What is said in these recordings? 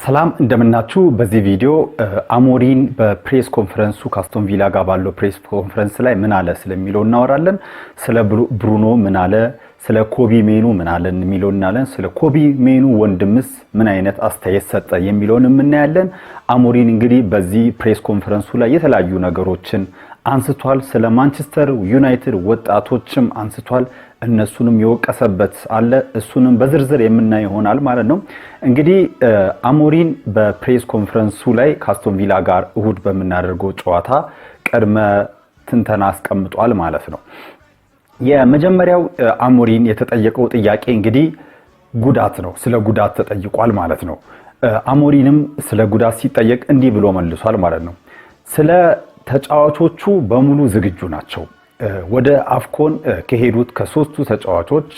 ሰላም እንደምናችሁ በዚህ ቪዲዮ አሞሪን በፕሬስ ኮንፈረንሱ ካስቶን ቪላ ጋር ባለው ፕሬስ ኮንፈረንስ ላይ ምን አለ ስለሚለው እናወራለን። ስለ ብሩኖ ምን አለ፣ ስለ ኮቢ ሜኑ ምን አለ የሚለው እናለን። ስለ ኮቢ ሜኑ ወንድምስ ምን አይነት አስተያየት ሰጠ የሚለውን እናያለን። አሞሪን እንግዲህ በዚህ ፕሬስ ኮንፈረንሱ ላይ የተለያዩ ነገሮችን አንስቷል። ስለ ማንቸስተር ዩናይትድ ወጣቶችም አንስቷል። እነሱንም የወቀሰበት አለ። እሱንም በዝርዝር የምናይ ይሆናል ማለት ነው። እንግዲህ አሞሪን በፕሬስ ኮንፈረንሱ ላይ ካስቶን ቪላ ጋር እሁድ በመናደርገው ጨዋታ ቅድመ ትንተና አስቀምጧል ማለት ነው። የመጀመሪያው አሞሪን የተጠየቀው ጥያቄ እንግዲህ ጉዳት ነው። ስለ ጉዳት ተጠይቋል ማለት ነው። አሞሪንም ስለ ጉዳት ሲጠየቅ እንዲህ ብሎ መልሷል ማለት ነው። ስለ ተጫዋቾቹ በሙሉ ዝግጁ ናቸው። ወደ አፍኮን ከሄዱት ከሶስቱ ተጫዋቾች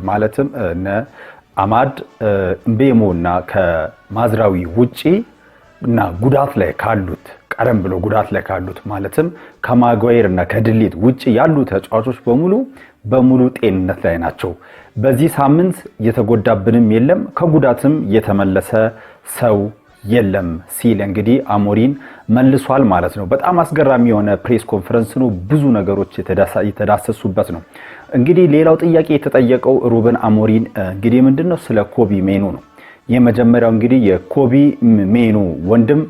ማለትም እነ አማድ እምቤሞና ከማዝራዊ ውጪ እና ጉዳት ላይ ካሉት ቀደም ብሎ ጉዳት ላይ ካሉት ማለትም ከማጓየር እና ከድሊት ውጪ ያሉ ተጫዋቾች በሙሉ ጤንነት ላይ ናቸው። በዚህ ሳምንት የተጎዳብንም የለም፣ ከጉዳትም የተመለሰ ሰው የለም ሲል እንግዲህ አሞሪን መልሷል ማለት ነው። በጣም አስገራሚ የሆነ ፕሬስ ኮንፈረንስ ነው። ብዙ ነገሮች የተዳሰሱበት ነው። እንግዲህ ሌላው ጥያቄ የተጠየቀው ሩበን አሞሪን እንግዲህ ምንድነው ስለ ኮቢ ሜኑ ነው። የመጀመሪያው እንግዲህ የኮቢ ሜኑ ወንድም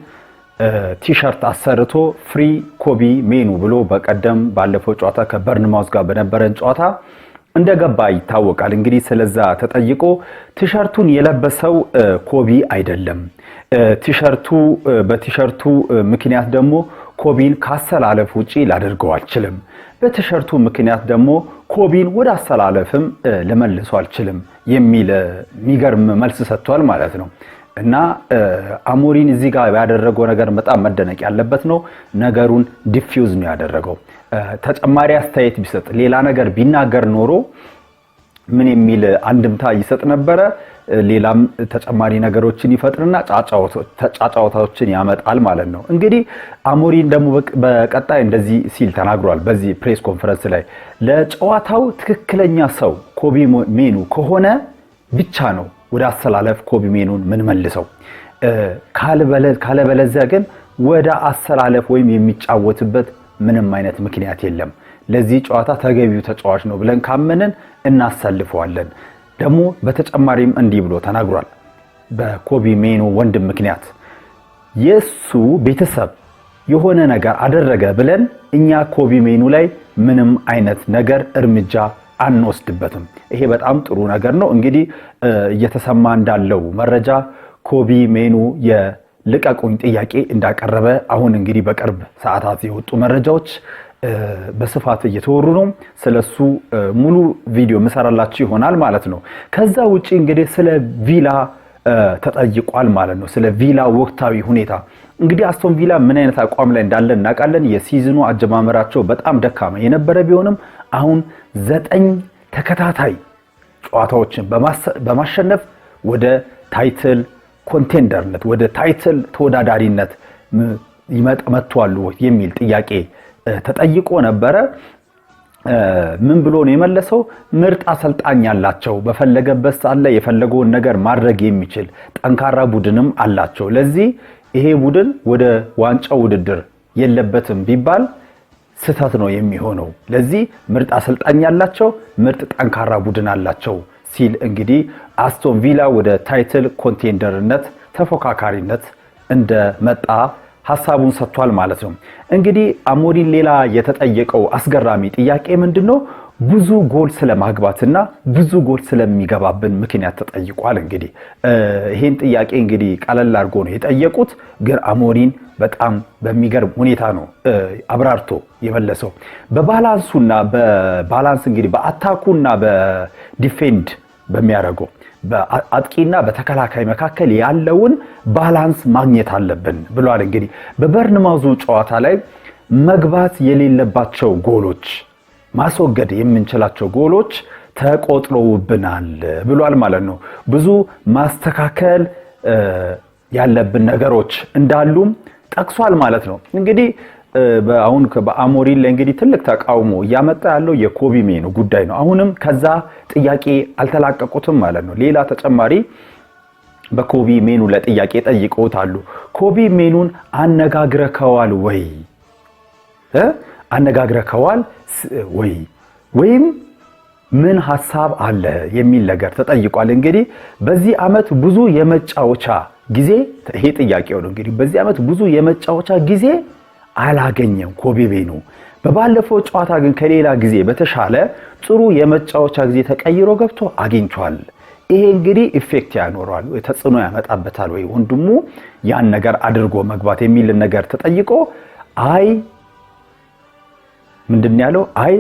ቲሸርት አሰርቶ ፍሪ ኮቢ ሜኑ ብሎ በቀደም ባለፈው ጨዋታ ከበርንማውዝ ጋር በነበረን ጨዋታ እንደገባ ይታወቃል። እንግዲህ ስለዛ ተጠይቆ ቲሸርቱን የለበሰው ኮቢ አይደለም፣ በቲሸርቱ ምክንያት ደግሞ ኮቢን ካሰላለፍ ውጪ ላደርገው አልችልም፣ በቲሸርቱ ምክንያት ደግሞ ኮቢን ወደ አሰላለፍም ለመልሶ አልችልም የሚል የሚገርም መልስ ሰጥቷል ማለት ነው። እና አሞሪን እዚህ ጋር ያደረገው ነገር በጣም መደነቅ ያለበት ነው። ነገሩን ዲፊውዝ ነው ያደረገው። ተጨማሪ አስተያየት ቢሰጥ ሌላ ነገር ቢናገር ኖሮ ምን የሚል አንድምታ ይሰጥ ነበረ። ሌላም ተጨማሪ ነገሮችን ይፈጥርና ጫጫታዎችን ያመጣል ማለት ነው። እንግዲህ አሞሪን ደግሞ በቀጣይ እንደዚህ ሲል ተናግሯል በዚህ ፕሬስ ኮንፈረንስ ላይ ለጨዋታው ትክክለኛ ሰው ኮቢ ሜኑ ከሆነ ብቻ ነው ወደ አሰላለፍ ኮቢ ሜኑን ምን መልሰው፣ ካለበለዚያ ግን ወደ አሰላለፍ ወይም የሚጫወትበት ምንም አይነት ምክንያት የለም። ለዚህ ጨዋታ ተገቢው ተጫዋች ነው ብለን ካመንን እናሰልፈዋለን። ደግሞ በተጨማሪም እንዲህ ብሎ ተናግሯል። በኮቢ ሜኑ ወንድም ምክንያት የሱ ቤተሰብ የሆነ ነገር አደረገ ብለን እኛ ኮቢ ሜኑ ላይ ምንም አይነት ነገር እርምጃ አንወስድበትም። ይሄ በጣም ጥሩ ነገር ነው። እንግዲህ እየተሰማ እንዳለው መረጃ ኮቢ ሜኑ የልቀቁኝ ጥያቄ እንዳቀረበ አሁን እንግዲህ በቅርብ ሰዓታት የወጡ መረጃዎች በስፋት እየተወሩ ነው። ስለሱ ሙሉ ቪዲዮ መሰራላችሁ ይሆናል ማለት ነው። ከዛ ውጪ እንግዲህ ስለ ቪላ ተጠይቋል ማለት ነው። ስለ ቪላ ወቅታዊ ሁኔታ እንግዲህ አስቶን ቪላ ምን አይነት አቋም ላይ እንዳለ እናውቃለን። የሲዝኑ አጀማመራቸው በጣም ደካማ የነበረ ቢሆንም አሁን 9 ተከታታይ ጨዋታዎችን በማሸነፍ ወደ ታይትል ኮንቴንደርነት ወደ ታይትል ተወዳዳሪነት መጥቷል የሚል ጥያቄ ተጠይቆ ነበረ። ምን ብሎ ነው የመለሰው? ምርጥ አሰልጣኝ ያላቸው፣ በፈለገበት ሳለ የፈለገውን ነገር ማድረግ የሚችል ጠንካራ ቡድንም አላቸው። ለዚህ ይሄ ቡድን ወደ ዋንጫው ውድድር የለበትም ቢባል ስህተት ነው የሚሆነው። ለዚህ ምርጥ አሰልጣኝ ያላቸው፣ ምርጥ ጠንካራ ቡድን አላቸው ሲል እንግዲህ አስቶን ቪላ ወደ ታይትል ኮንቴንደርነት ተፎካካሪነት እንደመጣ ሐሳቡን ሰጥቷል ማለት ነው። እንግዲህ አሞሪን ሌላ የተጠየቀው አስገራሚ ጥያቄ ምንድነው? ብዙ ጎል ስለማግባትና ብዙ ጎል ስለሚገባብን ምክንያት ተጠይቋል። እንግዲህ ይሄን ጥያቄ እንግዲህ ቀለል አድርጎ ነው የጠየቁት፣ ግን አሞሪን በጣም በሚገርም ሁኔታ ነው አብራርቶ የመለሰው። በባላንስ እንግዲህ በአታኩና በዲፌንድ በሚያደርገው በአጥቂና በተከላካይ መካከል ያለውን ባላንስ ማግኘት አለብን ብሏል። እንግዲህ በበርንማውዙ ጨዋታ ላይ መግባት የሌለባቸው ጎሎች፣ ማስወገድ የምንችላቸው ጎሎች ተቆጥረውብናል ብሏል ማለት ነው። ብዙ ማስተካከል ያለብን ነገሮች እንዳሉም ጠቅሷል ማለት ነው። እንግዲህ አሁን በአሞሪን ላይ እንግዲህ ትልቅ ተቃውሞ እያመጣ ያለው የኮቢ ሜኑ ጉዳይ ነው። አሁንም ከዛ ጥያቄ አልተላቀቁትም ማለት ነው። ሌላ ተጨማሪ በኮቢ ሜኑ ለጥያቄ ጠይቀውታል። ኮቢ ሜኑን አነጋግረከዋል ወይ አነጋግረከዋል ወይ ወይም ምን ሐሳብ አለ የሚል ነገር ተጠይቋል። እንግዲህ በዚህ ዓመት ብዙ የመጫወቻ ጊዜ ይሄ ጥያቄው ነው። እንግዲህ በዚህ ዓመት ብዙ የመጫወቻ ጊዜ አላገኘም ኮቢ ሜኑ። በባለፈው ጨዋታ ግን ከሌላ ጊዜ በተሻለ ጥሩ የመጫወቻ ጊዜ ተቀይሮ ገብቶ አግኝቷል። ይሄ እንግዲህ ኢፌክት ያኖራል ወይ ተጽዕኖ ያመጣበታል ወይ ወንድሙ ያን ነገር አድርጎ መግባት የሚል ነገር ተጠይቆ አይ ምንድን ያለው አይ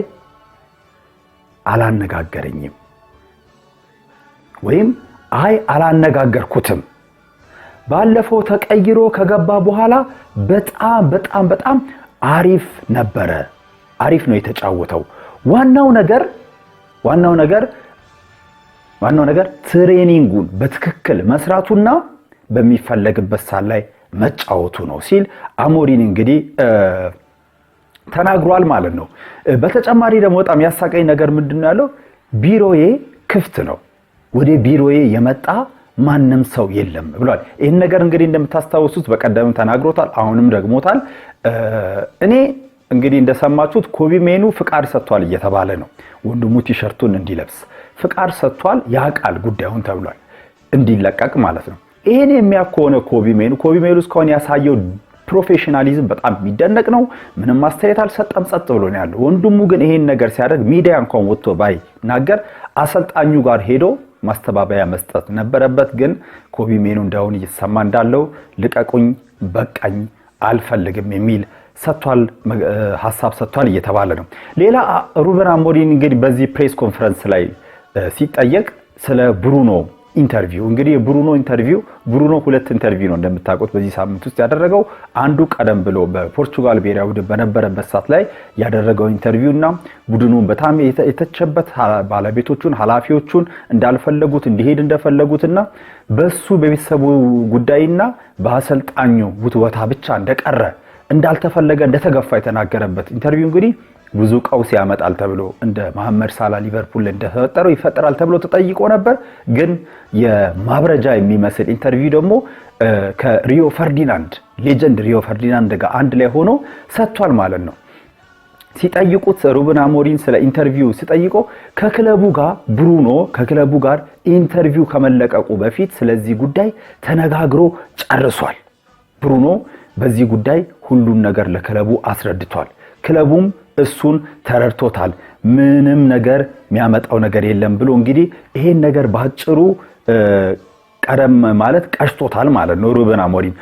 አላነጋገረኝም ወይም አይ አላነጋገርኩትም ባለፈው ተቀይሮ ከገባ በኋላ በጣም አሪፍ ነበረ አሪፍ ነው የተጫወተው ዋናው ነገር ትሬኒንጉን በትክክል መስራቱና በሚፈለግበት ሰዓት ላይ መጫወቱ ነው ሲል አሞሪም እንግዲህ ተናግሯል ማለት ነው። በተጨማሪ ደግሞ በጣም ያሳቀኝ ነገር ምንድነው ያለው ቢሮዬ ክፍት ነው ወደ ቢሮዬ የመጣ ማንም ሰው የለም ብሏል። ይሄን ነገር እንግዲህ እንደምታስታውሱት በቀደም ተናግሮታል አሁንም ደግሞታል። እኔ እንግዲህ እንደሰማችሁት ኮቢ ሜኑ ፍቃድ ሰጥቷል እየተባለ ነው ወንድሙ ቲሸርቱን እንዲለብስ ፍቃድ ሰጥቷል ያቃል ጉዳዩን ተብሏል እንዲለቀቅ ማለት ነው። ይሄን የሚያኮነ ኮቢ ሜኑ እስካሁን ያሳየው ፕሮፌሽናሊዝም በጣም የሚደነቅ ነው። ምንም ማስተያየት አልሰጠም ጸጥ ብሎ ነው ያለው። ወንድሙ ግን ይሄን ነገር ሲያደርግ ሚዲያ እንኳን ወጥቶ ባይናገር አሰልጣኙ ጋር ሄዶ ማስተባበያ መስጠት ነበረበት። ግን ኮቢ ሜኑ እንዳውን እየተሰማ እንዳለው ልቀቁኝ በቃኝ አልፈልግም የሚል ሐሳብ ሰጥቷል እየተባለ ነው። ሌላ ሩበን አሞሪም እንግዲህ በዚህ ፕሬስ ኮንፈረንስ ላይ ሲጠየቅ ስለ ብሩኖ ኢንተርቪው እንግዲህ ብሩኖ ሁለት ኢንተርቪው ነው እንደምታውቁት በዚህ ሳምንት ውስጥ ያደረገው አንዱ ቀደም ብሎ በፖርቹጋል ብሔራዊ ቡድን በነበረበት ሰዓት ላይ ያደረገው ኢንተርቪውና ቡድኑን በጣም የተቸበት ባለቤቶቹን ኃላፊዎቹን እንዳልፈለጉት እንዲሄድ እንደፈለጉትና በሱ በቤተሰቡ ጉዳይና በአሰልጣኙ ውትወታ ብቻ እንደቀረ እንዳልተፈለገ እንደተገፋ የተናገረበት ኢንተርቪው እንግዲህ ብዙ ቀውስ ያመጣል ተብሎ እንደ መሐመድ ሳላ ሊቨርፑል እንደተፈጠረው ይፈጠራል ተብሎ ተጠይቆ ነበር። ግን የማብረጃ የሚመስል ኢንተርቪው ደግሞ ከሪዮ ፈርዲናንድ ሌጀንድ ሪዮ ፈርዲናንድ ጋር አንድ ላይ ሆኖ ሰጥቷል ማለት ነው። ሲጠይቁት ሩበን አሞሪም ስለ ኢንተርቪው ሲጠይቆ ከክለቡ ጋር ኢንተርቪው ከመለቀቁ በፊት ስለዚህ ጉዳይ ተነጋግሮ ጨርሷል። ብሩኖ በዚህ ጉዳይ ሁሉን ነገር ለክለቡ አስረድቷል። ክለቡም እሱን ተረድቶታል። ምንም ነገር የሚያመጣው ነገር የለም ብሎ እንግዲህ ይሄን ነገር ባጭሩ ቀደም ማለት ቀሽቶታል ማለት ነው። ሩበን አሞሪም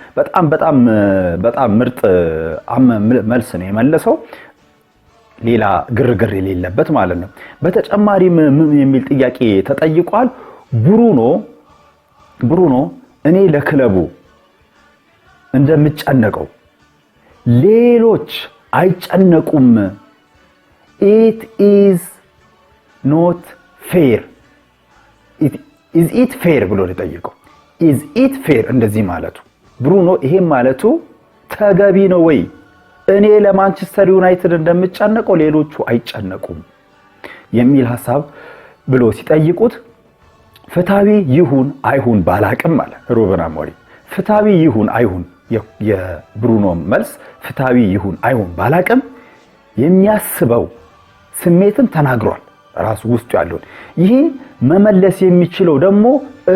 በጣም ምርጥ መልስ ነው የመለሰው ሌላ ግርግር የሌለበት ማለት ነው። በተጨማሪ ምን የሚል ጥያቄ ተጠይቋል። ብሩኖ እኔ ለክለቡ እንደምጨነቀው ሌሎች አይጨነቁም it is not fair is it fair ብሎ ተጠይቀው is it fair እንደዚህ ማለቱ ብሩኖ ይሄን ማለቱ ተገቢ ነው ወይ እኔ ለማንቸስተር ዩናይትድ እንደምጨነቀው ሌሎቹ አይጨነቁም የሚል ሐሳብ ብሎ ሲጠይቁት ፍታዊ ይሁን አይሁን ባላቅም ማለት ሩበን አሞሪም ፍታዊ ይሁን አይሁን የብሩኖ መልስ ፍታዊ ይሁን አይሁን ባላቅም የሚያስበው ስሜትን ተናግሯል ራሱ ውስጥ ያለውን ይህን መመለስ የሚችለው ደግሞ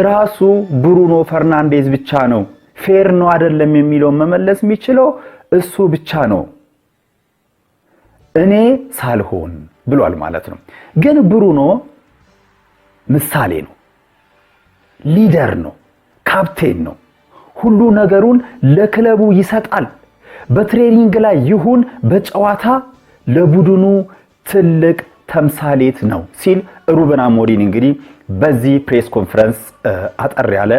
ራሱ ብሩኖ ፈርናንዴዝ ብቻ ነው ፌር ነው አይደለም የሚለው መመለስ የሚችለው እሱ ብቻ ነው እኔ ሳልሆን ብሏል ማለት ነው። ግን ብሩኖ ምሳሌ ነው ሊደር ነው ካፕቴን ነው ሁሉ ነገሩን ለክለቡ ይሰጣል በትሬኒንግ ላይ ይሁን በጨዋታ ለቡድኑ ትልቅ ተምሳሌት ነው ሲል ሩበን አሞሪም እንግዲህ በዚህ ፕሬስ ኮንፈረንስ አጠር ያለ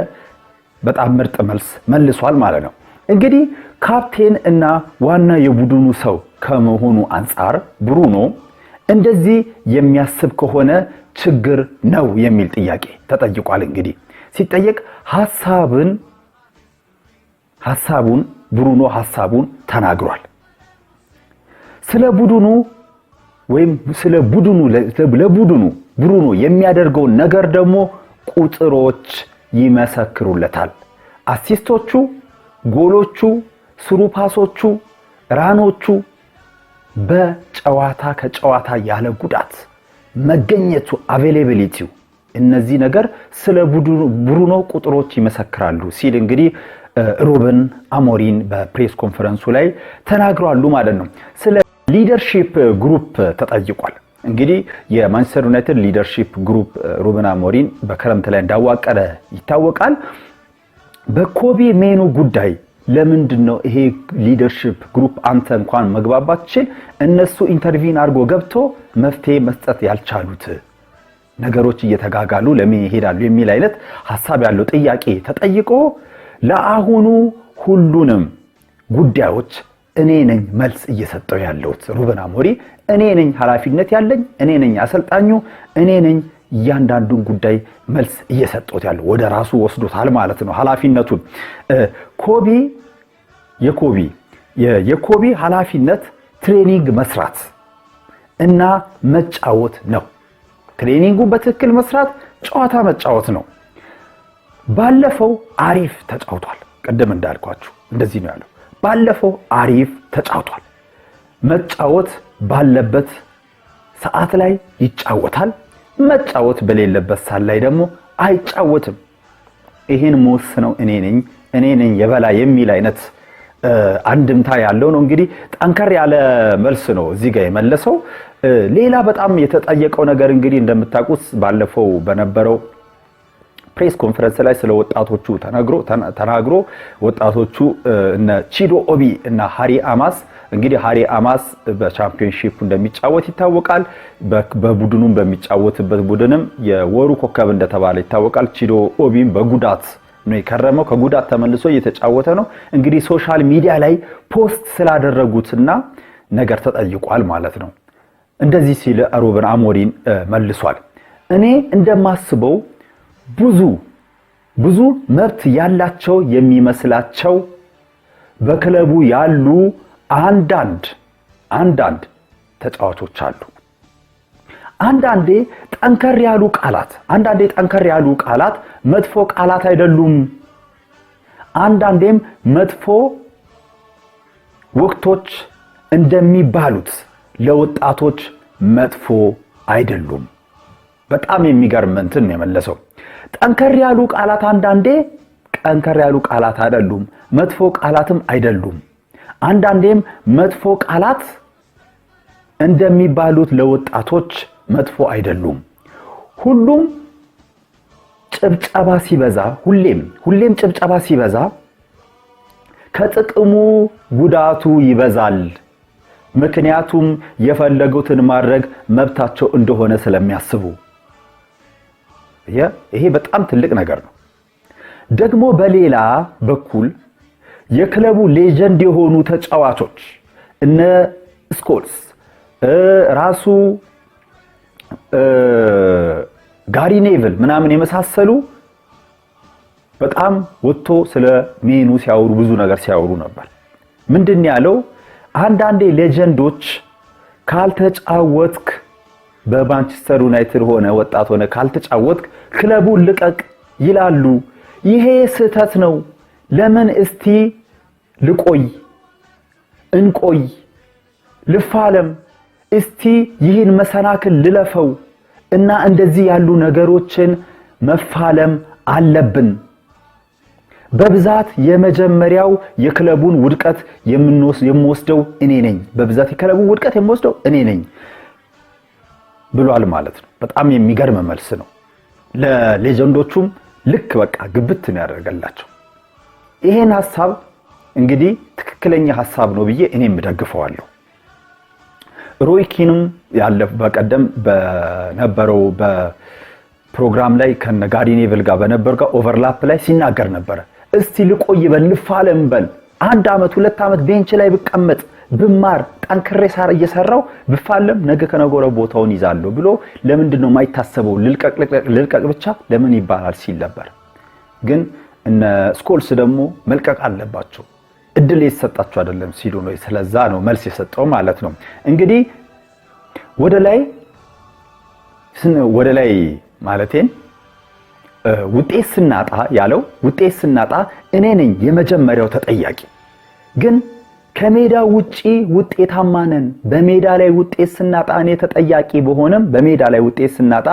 በጣም ምርጥ መልስ መልሷል ማለት ነው። እንግዲህ ካፕቴን እና ዋና የቡድኑ ሰው ከመሆኑ አንፃር ብሩኖ እንደዚህ የሚያስብ ከሆነ ችግር ነው የሚል ጥያቄ ተጠይቋል። እንግዲህ ሲጠየቅ ብሩኖ ሐሳቡን ተናግሯል። ስለ ቡድኑ ለቡድኑ ብሩኖ የሚያደርገው ነገር ደግሞ ቁጥሮች ይመሰክሩለታል። አሲስቶቹ፣ ጎሎቹ፣ ስሩ ፓሶቹ፣ ራኖቹ በጨዋታ ከጨዋታ ያለ ጉዳት መገኘቱ አቬሌቢሊቲው እነዚህ ነገር ስለ ብሩኖ ቁጥሮች ይመሰክራሉ ሲል እንግዲህ ሩበን አሞሪም በፕሬስ ኮንፈረንሱ ላይ ተናግሯሉ ማለት ነው። ስለ ሊደርሺፕ ግሩፕ ተጠይቋል። እንግዲህ የማንቸስተር ዩናይትድ ሊደርሺፕ ግሩፕ ሩበን አሞሪም በክረምት ላይ እንዳዋቀረ ይታወቃል። በኮቢ ሜኑ ጉዳይ ለምንድነው ይሄ ሊደርሺፕ ግሩፕ አንተ እንኳን መግባባት ችል እነሱ ኢንተርቪን አድርጎ ገብቶ መፍትሄ መስጠት ያልቻሉት ነገሮች እየተጋጋሉ ለምን ይሄዳሉ የሚል አይነት ሐሳብ ያለው ጥያቄ ተጠይቆ ለአሁኑ ሁሉንም ጉዳዮች እኔ ነኝ መልስ እየሰጠው ያለሁት ሩበን አሞሪም እኔ ነኝ ኃላፊነት ያለኝ እኔ ነኝ አሰልጣኙ እኔ ነኝ እያንዳንዱን ጉዳይ መልስ እየሰጠው ያለው ወደ ራሱ ወስዶታል ማለት ነው ኃላፊነቱን። የኮቢ ኃላፊነት ትሬኒንግ መስራት እና መጫወት ነው። ትሬኒንጉን በትክክል መስራት ጨዋታ መጫወት ነው። ባለፈው አሪፍ ተጫውቷል። ቀደም እንዳልኳችሁ እንደዚህ ነው ያለው። ባለፈው አሪፍ ተጫውቷል። መጫወት ባለበት ሰዓት ላይ ይጫወታል። መጫወት በሌለበት ሰዓት ላይ ደግሞ አይጫወትም። ይሄን መወስነው እኔ ነኝ የበላይ የሚል አይነት አንድምታ ያለው ነው። እንግዲህ ጠንከር ያለ መልስ ነው እዚህ ጋር የመለሰው። ሌላ በጣም የተጠየቀው ነገር እንግዲህ እንደምታውቁት ባለፈው በነበረው ፕሬስ ኮንፈረንስ ላይ ስለ ወጣቶቹ ተናግሮ ወጣቶቹ እነ ቺዶ ኦቢ እና ሃሪ አማስ እንግዲህ ሃሪ አማስ በቻምፒዮንሺፕ እንደሚጫወት ይታወቃል። በቡድኑም በሚጫወትበት ቡድንም የወሩ ኮከብ እንደተባለ ይታወቃል። ቺዶ ኦቢም በጉዳት ነው የከረመው። ከጉዳት ተመልሶ እየተጫወተ ነው። እንግዲህ ሶሻል ሚዲያ ላይ ፖስት ስላደረጉትና ነገር ተጠይቋል ማለት ነው። እንደዚህ ሲል ሩበን አሞሪም መልሷል። እኔ እንደማስበው ብዙ መብት ያላቸው የሚመስላቸው በክለቡ ያሉ አንዳንድ ተጫዋቾች አሉ። አንዳንዴ ጠንከር ያሉ ቃላት መጥፎ ቃላት አይደሉም። አንዳንዴም መጥፎ ወቅቶች እንደሚባሉት ለወጣቶች መጥፎ አይደሉም። በጣም የሚገርም እንትን ነው የመለሰው። ጠንከር ያሉ ቃላት አንዳንዴ ጠንከር ያሉ ቃላት አይደሉም፣ መጥፎ ቃላትም አይደሉም። አንዳንዴም መጥፎ ቃላት እንደሚባሉት ለወጣቶች መጥፎ አይደሉም። ሁሉም ጭብጨባ ሲበዛ ሁሌም ጭብጨባ ሲበዛ ከጥቅሙ ጉዳቱ ይበዛል። ምክንያቱም የፈለጉትን ማድረግ መብታቸው እንደሆነ ስለሚያስቡ። ይሄ በጣም ትልቅ ነገር ነው። ደግሞ በሌላ በኩል የክለቡ ሌጀንድ የሆኑ ተጫዋቾች እነ ስኮልስ ራሱ ጋሪ ኔቭል ምናምን የመሳሰሉ በጣም ወጥቶ ስለ ሜኑ ሲያወሩ ብዙ ነገር ሲያወሩ ነበር። ምንድነው ያለው? አንዳንዴ ሌጀንዶች ካልተጫወትክ በማንቸስተር ዩናይትድ ሆነ ወጣት ሆነ ካልተጫወትክ ክለቡን ልቀቅ ይላሉ። ይሄ ስህተት ነው። ለምን እስቲ እንቆይ ልፋለም እስቲ ይህን መሰናክል ልለፈው እና እንደዚህ ያሉ ነገሮችን መፋለም አለብን። በብዛት የመጀመሪያው የክለቡን ውድቀት የምወስደው እኔ ነኝ። በብዛት የክለቡን ውድቀት የምወስደው እኔ ነኝ ብሏል ማለት ነው። በጣም የሚገርም መልስ ነው። ለሌጀንዶቹም ልክ በቃ ግብት ነው ያደርገላቸው። ይሄን ሐሳብ እንግዲህ ትክክለኛ ሐሳብ ነው ብዬ እኔም ደግፈዋለሁ። ሮይ ኪንም በቀደም በነበረው በፕሮግራም ላይ ከነጋሪ ኔቭል ጋር በነበረው ኦቨርላፕ ላይ ሲናገር ነበር። እስቲ ልቆይ ልፋለም በል 1 አመት 2 አመት ቤንች ላይ ብቀመጥ ብማር ጠንክሬ እየሰራው ብፋለም ነገ ከነገረ ቦታውን ይዛለሁ ብሎ ለምንድነው ማይታሰበው ልልቀቅ ብቻ ለምን ይባላል ሲል ነበር። ግን እነ ስኮልስ ደግሞ መልቀቅ አለባቸው እድል የተሰጣቸው አይደለም ሲሉ ነው። ስለዛ ነው መልስ የሰጠው ማለት ነው። እንግዲህ ወደ ላይ ማለቴን ውጤት ስናጣ ያለው ውጤት ስናጣ እኔ ነኝ የመጀመሪያው ተጠያቂ ግን ከሜዳ ውጪ ውጤታማ ነን በሜዳ ላይ ውጤት ስናጣ እኔ ተጠያቂ በሆነም በሜዳ ላይ ውጤት ስናጣ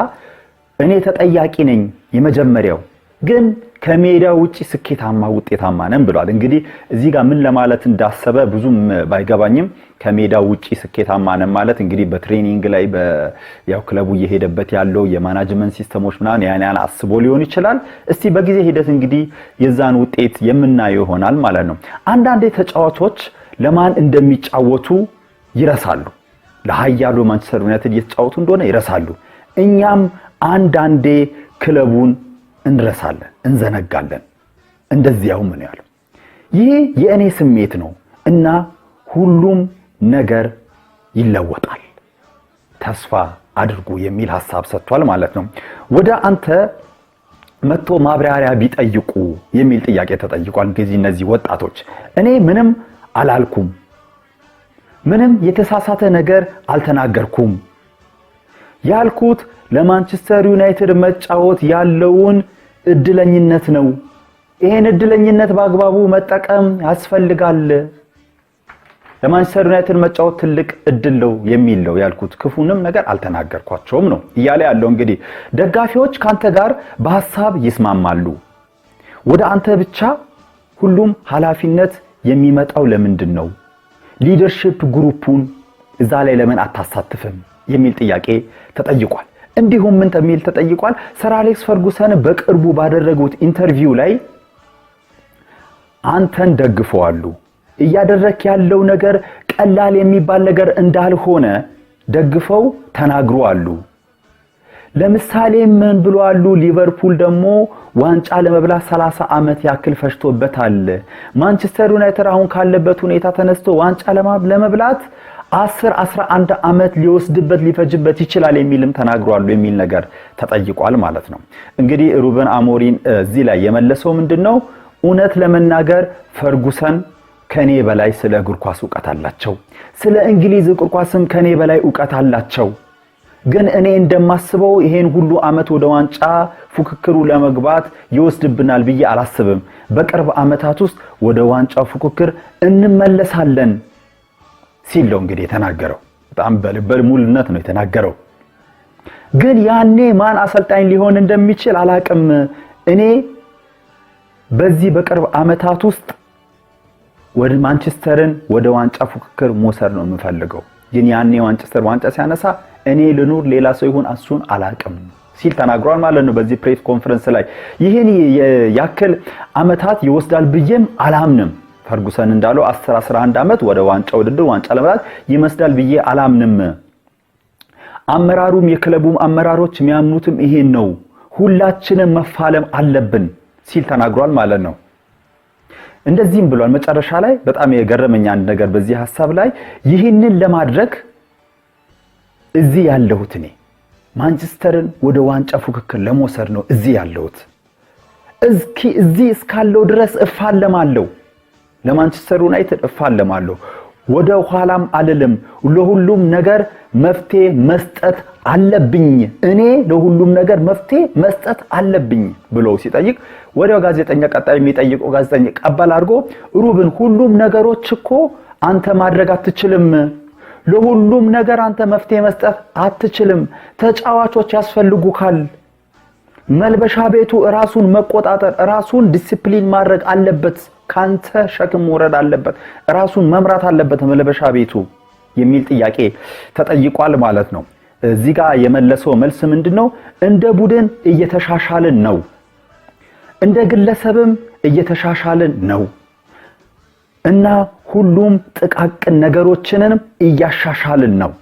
እኔ ተጠያቂ ነኝ የመጀመሪያው ግን ከሜዳ ውጪ ስኬታማ ውጤታማ ነን ብሏል እንግዲህ እዚህ ጋር ምን ለማለት እንዳሰበ ብዙም ባይገባኝም ከሜዳ ውጪ ስኬታማ ነን ማለት እንግዲህ በትሬኒንግ ላይ ያው ክለቡ እየሄደበት ያለው የማኔጅመንት ሲስተሞች ምናምን ያን አስቦ ሊሆን ይችላል እስቲ በጊዜ ሂደት እንግዲህ የዛን ውጤት የምናየው ይሆናል ማለት ነው አንዳንድ ተጫዋቾች ለማን እንደሚጫወቱ ይረሳሉ ለሃያሉ ማንቸስተር ዩናይትድ እየተጫወቱ እንደሆነ ይረሳሉ እኛም አንዳንዴ ክለቡን እንረሳለን እንዘነጋለን እንደዚያው ምን ያለው ይሄ የእኔ ስሜት ነው እና ሁሉም ነገር ይለወጣል ተስፋ አድርጉ የሚል ሐሳብ ሰጥቷል ማለት ነው ወደ አንተ መጥቶ ማብራሪያ ቢጠይቁ የሚል ጥያቄ ተጠይቋል እንግዲህ እነዚህ ወጣቶች እኔ ምንም አላልኩም ምንም የተሳሳተ ነገር አልተናገርኩም ያልኩት ለማንቸስተር ዩናይትድ መጫወት ያለውን እድለኝነት ነው ይሄን እድለኝነት በአግባቡ መጠቀም ያስፈልጋል ለማንቸስተር ዩናይትድ መጫወት ትልቅ እድል ነው የሚል ነው ያልኩት ክፉንም ነገር አልተናገርኳቸውም ነው እያለ ያለው እንግዲህ ደጋፊዎች ካንተ ጋር በሐሳብ ይስማማሉ ወደ አንተ ብቻ ሁሉም ኃላፊነት የሚመጣው ለምንድነው ሊደርሺፕ ግሩፑን እዛ ላይ ለምን አታሳትፍም የሚል ጥያቄ ተጠይቋል እንዲሁም ምን ተሚል ተጠይቋል ሰር አሌክስ ፈርጉሰን በቅርቡ ባደረጉት ኢንተርቪው ላይ አንተን ደግፈዋሉ እያደረክ ያለው ነገር ቀላል የሚባል ነገር እንዳልሆነ ደግፈው ተናግሯሉ ለምሳሌ ምን ብለዋሉ ሊቨርፑል ደግሞ ዋንጫ ለመብላት 30 አመት ያክል ፈሽቶበታል ማንቸስተር ዩናይትድ አሁን ካለበት ሁኔታ ተነስቶ ዋንጫ ለመብላት 10-11 አመት ሊወስድበት ሊፈጅበት ይችላል የሚልም ተናግሯሉ የሚል ነገር ተጠይቋል ማለት ነው እንግዲህ ሩበን አሞሪም እዚህ ላይ የመለሰው ምንድነው እውነት ለመናገር ፈርጉሰን ከኔ በላይ ስለ እግር ኳስ ዕውቀት አላቸው ስለ እንግሊዝ እግር ኳስም ከኔ በላይ ዕውቀት አላቸው ግን እኔ እንደማስበው ይሄን ሁሉ አመት ወደ ዋንጫ ፉክክሩ ለመግባት ይወስድብናል ብዬ አላስብም በቅርብ አመታት ውስጥ ወደ ዋንጫው ፉክክር እንመለሳለን ሲለው እንግዲህ ተናገረው በጣም በልበል ሙሉነት ነው የተናገረው ግን ያኔ ማን አሰልጣኝ ሊሆን እንደሚችል አላቅም እኔ በዚህ በቅርብ አመታት ውስጥ ወደ ማንቸስተርን ወደ ዋንጫ ፉክክር መውሰድ ነው የምፈልገው ግን ያኔ ማንቸስተር ዋንጫ ሲያነሳ እኔ ልኑር ሌላ ሰው ይሁን አሱን አላቅም ሲል ተናግሯል ማለት ነው በዚህ ፕሬስ ኮንፈረንስ ላይ ይሄን ያክል አመታት ይወስዳል ብዬም አላምንም ፈርጉሰን እንዳለው 10-11 አመት ወደ ዋንጫ ውድድር ዋንጫ ለመብላት ይመስዳል ብዬ አላምንም አመራሩም የክለቡም አመራሮች የሚያምኑትም ይሄን ነው ሁላችንም መፋለም አለብን ሲል ተናግሯል ማለት ነው እንደዚህም ብሏል መጨረሻ ላይ በጣም የገረመኝ አንድ ነገር በዚህ ሐሳብ ላይ ይህንን ለማድረግ እዚህ ያለሁት እኔ ማንቸስተርን ወደ ዋንጫ ፉክክር ለመውሰድ ነው እዚህ ያለሁት እዚህ እስካለው ድረስ እፋለማለሁ ለማንቸስተር ዩናይትድ እፋለማለሁ ወደ ኋላም አልልም ለሁሉም ነገር መፍትሄ መስጠት አለብኝ እኔ ለሁሉም ነገር መፍትሄ መስጠት አለብኝ ብሎ ሲጠይቅ ወዲያው ጋዜጠኛ ቀጣይ የሚጠይቀው ጋዜጠኛ ቀበል አድርጎ ሩብን ሁሉም ነገሮች እኮ አንተ ማድረግ አትችልም ለሁሉም ነገር አንተ መፍትሄ መስጠት አትችልም ተጫዋቾች ያስፈልጉካል መልበሻ ቤቱ ራሱን መቆጣጠር ራሱን ዲሲፕሊን ማድረግ አለበት ካንተ ሸክም ወረድ አለበት ራሱን መምራት አለበት መልበሻ ቤቱ የሚል ጥያቄ ተጠይቋል ማለት ነው እዚህ ጋር የመለሰው መልስ ምንድነው እንደ ቡድን እየተሻሻልን ነው እንደ ግለሰብም እየተሻሻልን ነው እና ሁሉም ጥቃቅን ነገሮችንም እያሻሻልን ነው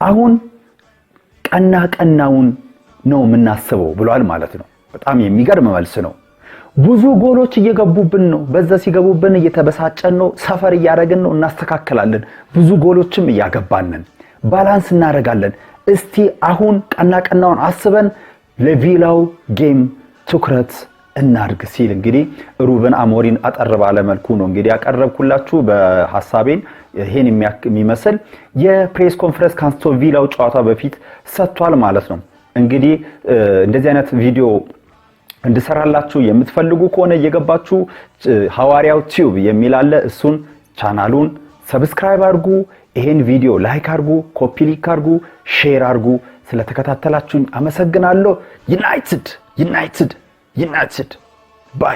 አሁን ቀናውን ነው ምናስበው ብሏል ማለት ነው በጣም የሚገርም መልስ ነው ብዙ ጎሎች እየገቡብን ነው በዛ ሲገቡብን እየተበሳጨን ነው ሰፈር ያያረግን ነው እናስተካክላለን ብዙ ጎሎችም እያገባንን ባላንስ እናረጋለን እስቲ አሁን ቀናውን አስበን ለቪላው ጌም ትኩረት እናርግ ሲል እንግዲህ ሩበን አሞሪም አጠር ባለ መልኩ ነው እንግዲህ ያቀረብኩላችሁ በሐሳቤን ይሄን የሚመስል የፕሬስ ኮንፈረንስ ካንስቶን ቪላው ጨዋታ በፊት ሰጥቷል ማለት ነው እንግዲህ እንደዚህ አይነት ቪዲዮ እንድሰራላችሁ የምትፈልጉ ከሆነ እየገባችሁ ሐዋርያው ቲዩብ የሚል አለ። እሱን ቻናሉን ሰብስክራይብ አድርጉ። ይሄን ቪዲዮ ላይክ አድርጉ፣ ኮፒ ሊንክ አድርጉ፣ ሼር አድርጉ። ስለተከታተላችሁኝ አመሰግናለሁ። ዩናይትድ ባይ